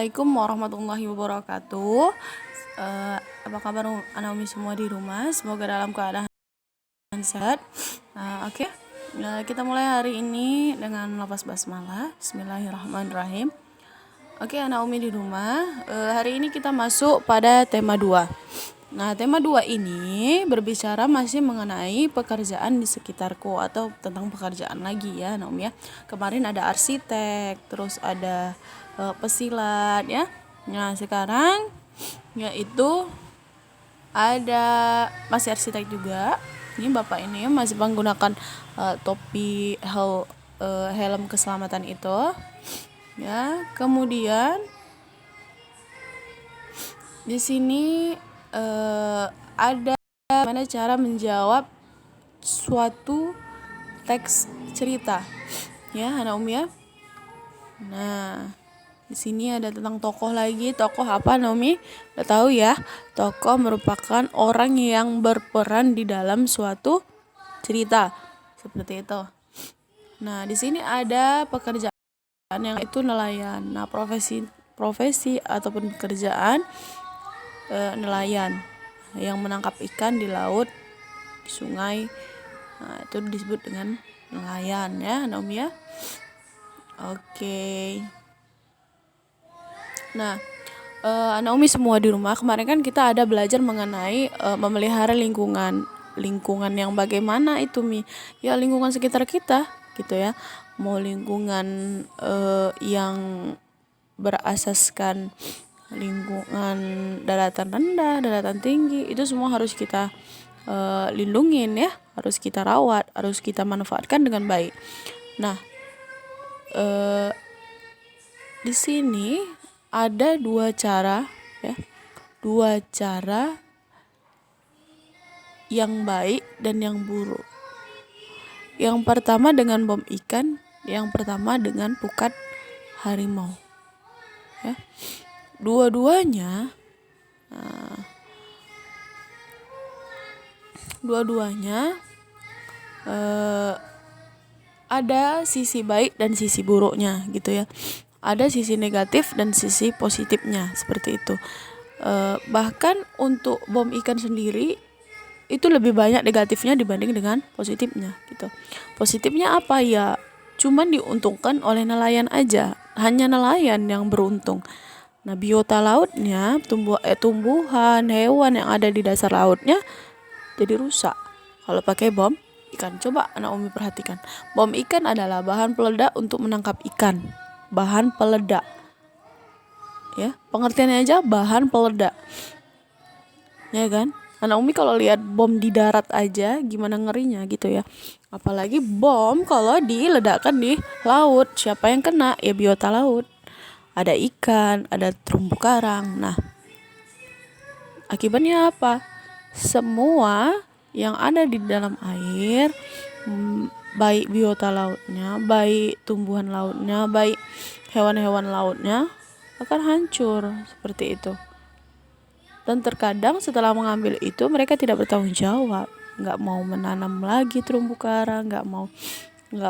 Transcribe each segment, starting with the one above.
Assalamualaikum warahmatullahi wabarakatuh. Apa kabar anak umi semua di rumah? Semoga dalam keadaan sehat. Oke. Kita mulai hari ini dengan lafaz basmalah. Bismillahirrahmanirrahim. Oke, anak umi di rumah. Hari ini kita masuk pada tema 2. Nah, tema 2 ini berbicara masih mengenai pekerjaan di sekitarku atau tentang pekerjaan lagi ya, anak umi ya. Kemarin ada arsitek, terus ada pesilat ya. Nah, sekarang yaitu ada masih arsitek juga. Ini bapak ini masih menggunakan topi helm keselamatan itu ya. Kemudian di sini ada bagaimana cara menjawab suatu teks cerita ya, anak umi ya. Nah, di sini ada tentang tokoh lagi. Tokoh apa, Naomi? Udah tahu ya. Tokoh merupakan orang yang berperan di dalam suatu cerita. Seperti itu. Nah, di sini ada pekerjaan yang itu nelayan. Nah, profesi ataupun pekerjaan nelayan yang menangkap ikan di laut, di sungai. Nah, itu disebut dengan nelayan ya, Naomi ya. Oke. Nah, anak umi semua di rumah, kemarin kan kita ada belajar mengenai memelihara lingkungan yang bagaimana itu ya lingkungan sekitar kita gitu ya. Mau lingkungan yang berasaskan lingkungan daratan rendah, daratan tinggi, itu semua harus kita lindungin ya, harus kita rawat, harus kita manfaatkan dengan baik. Nah, di sini ada dua cara ya, yang baik dan yang buruk. Yang pertama dengan bom ikan, yang pertama dengan pukat harimau ya. Dua-duanya ada sisi baik dan sisi buruknya gitu ya. Ada sisi negatif dan sisi positifnya, seperti itu. Bahkan untuk bom ikan sendiri itu lebih banyak negatifnya dibanding dengan positifnya gitu. Positifnya apa ya? Cuman diuntungkan oleh nelayan aja, hanya nelayan yang beruntung. Nah, biota lautnya, tumbuhan, hewan yang ada di dasar lautnya jadi rusak kalau pakai bom ikan. Coba anak umi perhatikan, bom ikan adalah bahan peledak untuk menangkap ikan. Bahan peledak ya, pengertiannya aja bahan peledak ya kan. Anak umi kalau lihat bom di darat aja gimana ngerinya gitu ya, apalagi bom kalau diledakkan di laut. Siapa yang kena? Ya biota laut, ada ikan, ada terumbu karang. Nah, akibatnya apa? Semua yang ada di dalam air, baik biota lautnya, baik tumbuhan lautnya, baik hewan-hewan lautnya akan hancur seperti itu. Dan terkadang setelah mengambil itu mereka tidak bertanggung jawab, nggak mau menanam lagi terumbu karang, nggak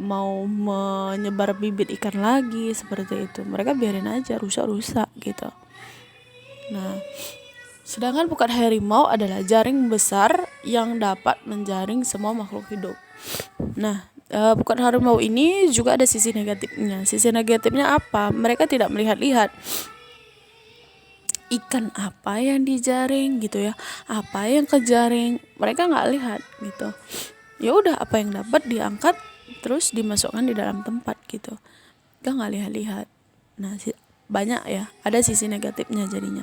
mau menyebar bibit ikan lagi seperti itu. Mereka biarin aja rusak-rusak gitu. Nah, sedangkan pukat harimau adalah jaring besar yang dapat menjaring semua makhluk hidup. Nah, pukat harimau ini juga ada sisi negatifnya. Sisi negatifnya apa? Mereka tidak melihat-lihat ikan apa yang dijaring gitu ya, apa yang kejaring, mereka nggak lihat gitu. Ya udah, apa yang dapat diangkat terus dimasukkan di dalam tempat gitu, kita nggak lihat-lihat. Nah, banyak ya, ada sisi negatifnya jadinya.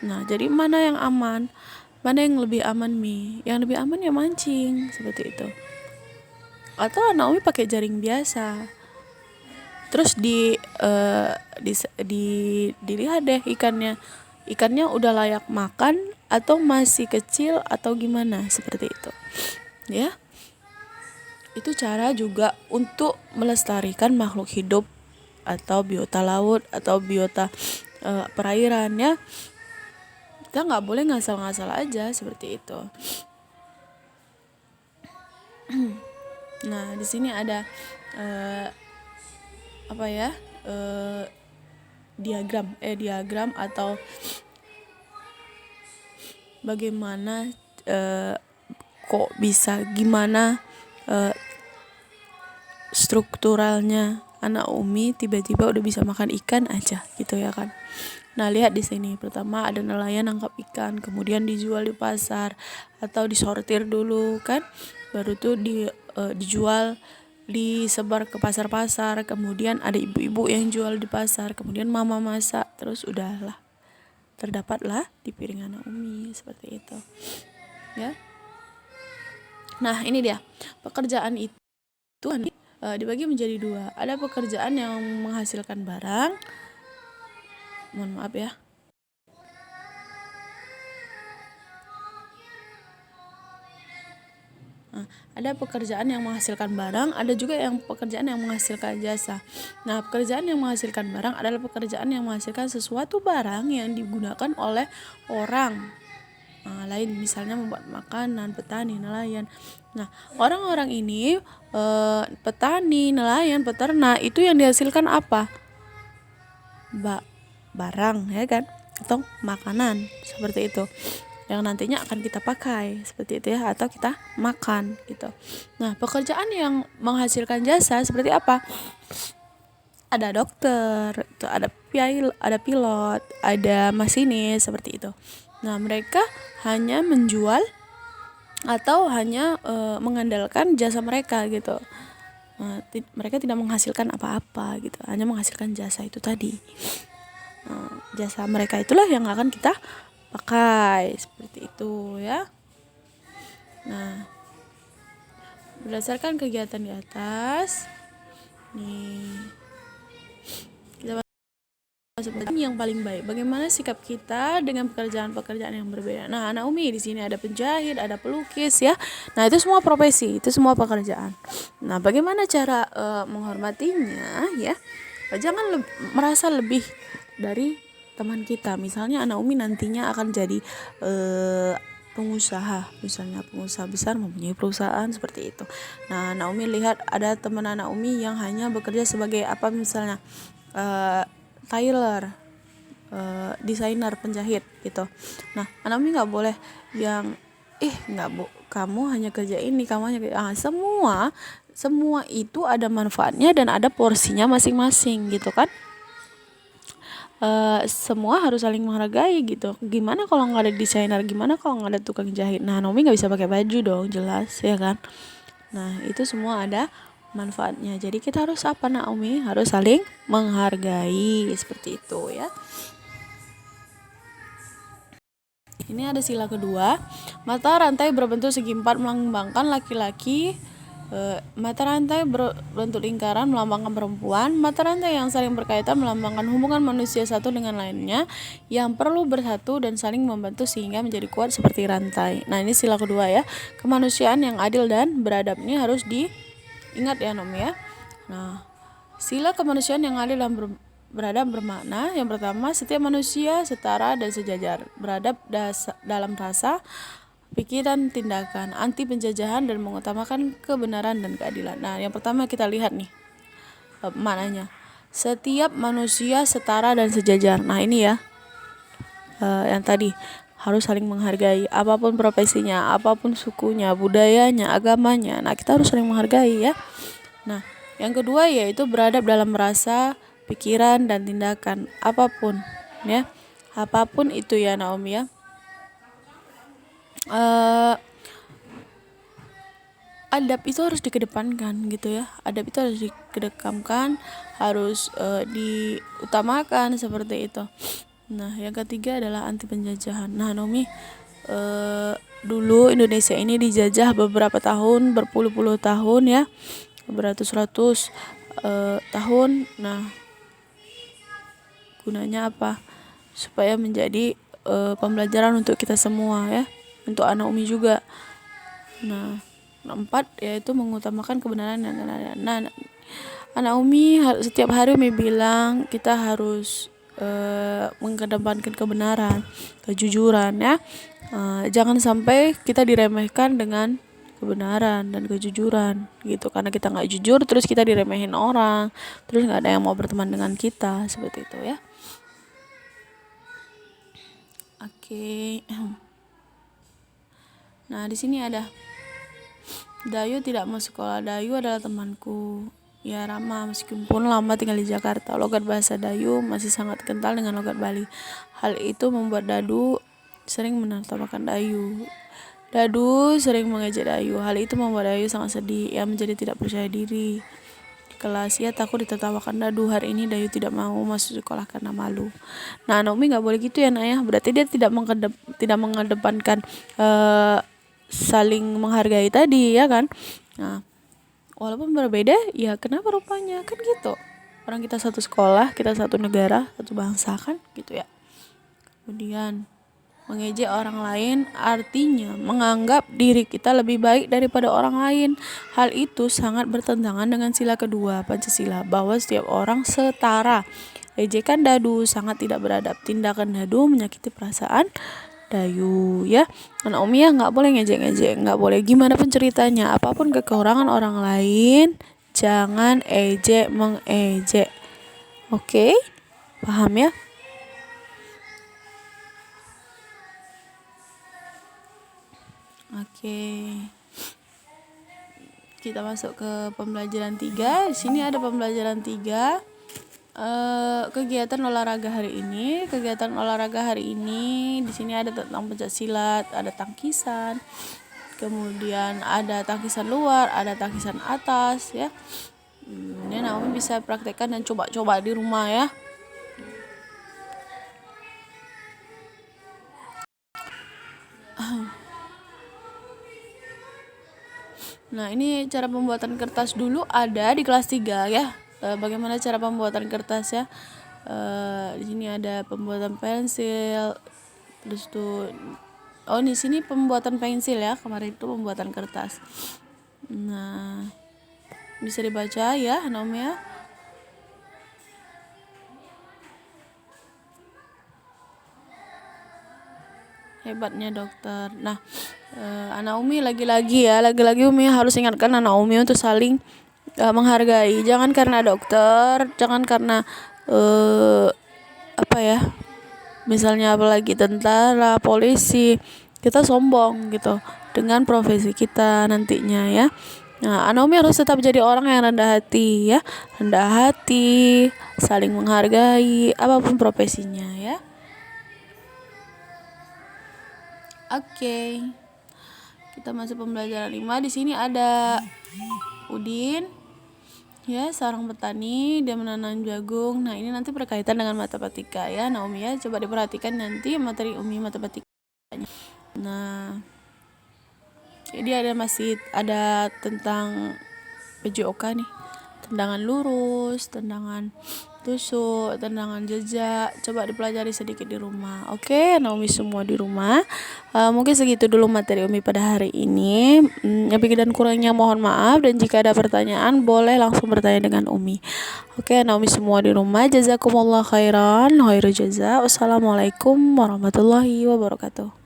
Nah, jadi mana yang aman, mana yang lebih aman yang lebih aman ya mancing seperti itu, atau Naomi pakai jaring biasa. Terus dilihat deh ikannya udah layak makan atau masih kecil atau gimana, seperti itu ya. Itu cara juga untuk melestarikan makhluk hidup atau biota laut atau biota perairan ya. Kita nggak boleh ngasal-ngasal aja seperti itu. Nah, di sini ada diagram atau bagaimana kok bisa gimana strukturalnya anak Umi tiba-tiba udah bisa makan ikan aja gitu ya kan. Nah, lihat di sini. Pertama ada nelayan nangkap ikan, kemudian dijual di pasar atau disortir dulu kan. Baru tuh dijual, disebar ke pasar-pasar, kemudian ada ibu-ibu yang jual di pasar, kemudian mama masak, terus udahlah terdapatlah di piring anak Umi seperti itu. Ya. Nah, ini dia. Pekerjaan itu dibagi menjadi dua. Ada pekerjaan yang menghasilkan barang. Mohon maaf ya. Ada pekerjaan yang menghasilkan barang, ada juga yang pekerjaan yang menghasilkan jasa. Nah, pekerjaan yang menghasilkan barang adalah pekerjaan yang menghasilkan sesuatu barang yang digunakan oleh orang lain, misalnya membuat makanan, petani, nelayan. Nah, orang-orang ini petani, nelayan, peternak itu yang dihasilkan apa? Barang ya kan, atau makanan seperti itu yang nantinya akan kita pakai seperti itu ya, atau kita makan gitu. Nah, pekerjaan yang menghasilkan jasa seperti apa? Ada dokter, ada pilot, ada masinis seperti itu. Nah, mereka hanya menjual atau hanya mengandalkan jasa mereka gitu. Mereka tidak menghasilkan apa-apa gitu, hanya menghasilkan jasa itu tadi. Jasa mereka itulah yang akan kita pakai seperti itu ya. Nah, berdasarkan kegiatan di atas nih, kita masuk yang paling baik. Bagaimana sikap kita dengan pekerjaan-pekerjaan yang berbeda? Nah, anak Umi di sini ada penjahit, ada pelukis ya. Nah, itu semua profesi, itu semua pekerjaan. Nah, bagaimana cara menghormatinya ya? Jangan merasa lebih dari teman kita. Misalnya anak Umi nantinya akan jadi pengusaha, misalnya pengusaha besar mempunyai perusahaan seperti itu. Nah, anak Umi lihat ada teman anak Umi yang hanya bekerja sebagai apa, misalnya tailor, desainer, penjahit gitu. Nah, anak Umi nggak boleh yang nggak bu, kamu hanya kerja ini, kamu hanya semua itu ada manfaatnya dan ada porsinya masing-masing gitu kan. Semua harus saling menghargai gitu. Gimana kalau nggak ada desainer, gimana kalau nggak ada tukang jahit? Nah, Naomi nggak bisa pakai baju dong, jelas ya kan. Nah, itu semua ada manfaatnya. Jadi kita harus apa, Naomi? Harus saling menghargai seperti itu ya. Ini ada sila kedua. Mata rantai berbentuk segi empat melambangkan laki-laki. Mata rantai berbentuk lingkaran melambangkan perempuan. Mata rantai yang saling berkaitan melambangkan hubungan manusia satu dengan lainnya yang perlu bersatu dan saling membantu sehingga menjadi kuat seperti rantai. Nah, ini sila kedua ya. Kemanusiaan yang adil dan beradab ini harus diingat ya, Nom ya. Nah, sila kemanusiaan yang adil dan beradab bermakna yang pertama, setiap manusia setara dan sejajar, beradab dalam rasa, pikiran, tindakan, anti penjajahan dan mengutamakan kebenaran dan keadilan. Nah, yang pertama kita lihat nih maknanya. Setiap manusia setara dan sejajar. Nah, ini ya yang tadi harus saling menghargai, apapun profesinya, apapun sukunya, budayanya, agamanya. Nah, kita harus saling menghargai ya. Nah, yang kedua yaitu beradab dalam rasa, pikiran dan tindakan, apapun ya. Apapun itu ya, Naomi ya. Adab itu harus dikedepankan gitu ya. Adab itu harus dikedepankan, harus diutamakan seperti itu. Nah, yang ketiga adalah anti penjajahan. Nah, Naomi, dulu Indonesia ini dijajah beberapa tahun, berpuluh-puluh tahun ya, beratus-ratus tahun. Nah, gunanya apa? Supaya menjadi pembelajaran untuk kita semua ya, untuk anak Umi juga. Nah, 4 yaitu mengutamakan kebenaran dan keadilan. Nah, anak Umi setiap hari Umi bilang kita harus mengedepankan kebenaran, kejujuran ya. Jangan sampai kita diremehkan dengan kebenaran dan kejujuran gitu, karena kita nggak jujur terus kita diremehin orang, terus nggak ada yang mau berteman dengan kita seperti itu ya. Oke. Nah, di sini ada Dayu tidak mau sekolah. Dayu adalah temanku. Ya, Rama, meskipun lama tinggal di Jakarta, logat bahasa Dayu masih sangat kental dengan logat Bali. Hal itu membuat Dadu sering menertawakan Dayu. Dadu sering mengejek Dayu. Hal itu membuat Dayu sangat sedih. Ia menjadi tidak percaya diri. Di kelas ia takut ditertawakan Dadu. Hari ini Dayu tidak mau masuk sekolah karena malu. Nah, Naomi nggak boleh gitu ya, Nak ya. Berarti dia tidak mengedepankan saling menghargai tadi, ya kan? Nah, walaupun berbeda, ya kenapa rupanya, kan gitu. Orang kita satu sekolah, kita satu negara, satu bangsa, kan gitu ya. Kemudian mengejek orang lain artinya menganggap diri kita lebih baik daripada orang lain. Hal itu sangat bertentangan dengan sila kedua Pancasila, bahwa setiap orang setara. Ejekan Dadu sangat tidak beradab. Tindakan Dadu menyakiti perasaan Dayu, ya. Naomi ya nggak boleh ngejek-ngejek, nggak boleh gimana pun ceritanya, apapun kekurangan orang lain, jangan ejek mengejek. Oke, paham ya? Oke. Kita masuk ke pembelajaran 3. Di sini ada pembelajaran 3. Kegiatan olahraga hari ini. Di sini ada tentang pencaksilat, ada tangkisan. Kemudian ada tangkisan luar, ada tangkisan atas, ya. Ini Naomi bisa praktekkan dan coba-coba di rumah, ya. Nah, ini cara pembuatan kertas dulu ada di kelas 3, ya. Bagaimana cara pembuatan kertas, ya? Di sini ada pembuatan pensil. Terus tuh di sini pembuatan pensil, ya. Kemarin itu pembuatan kertas. Nah, bisa dibaca ya, Naomi ya. Hebatnya dokter. Nah, Naomi lagi-lagi Umi harus ingatkan Naomi untuk saling menghargai. Jangan karena dokter, jangan karena misalnya apalagi tentara, polisi, kita sombong gitu dengan profesi kita nantinya, ya. Nah, Naomi harus tetap jadi orang yang rendah hati, ya. Rendah hati, saling menghargai apapun profesinya, ya. Oke. Kita masuk pembelajaran 5. Di sini ada Udin, ya, seorang petani, dia menanam jagung. Nah, ini nanti berkaitan dengan matematika, ya, Naomi, ya. Coba diperhatikan nanti materi Umi matematikanya. Nah, jadi ada tentang PJOK nih. Tendangan lurus, tendangan tusuk, tendangan jejak. Coba dipelajari sedikit di rumah. Oke, Naomi semua di rumah. Mungkin segitu dulu materi Umi pada hari ini. Lebih dan kurangnya mohon maaf, dan jika ada pertanyaan boleh langsung bertanya dengan Umi. Oke, Naomi semua di rumah. Jazakumullah khairan, khairu jaza. Wassalamualaikum warahmatullahi wabarakatuh.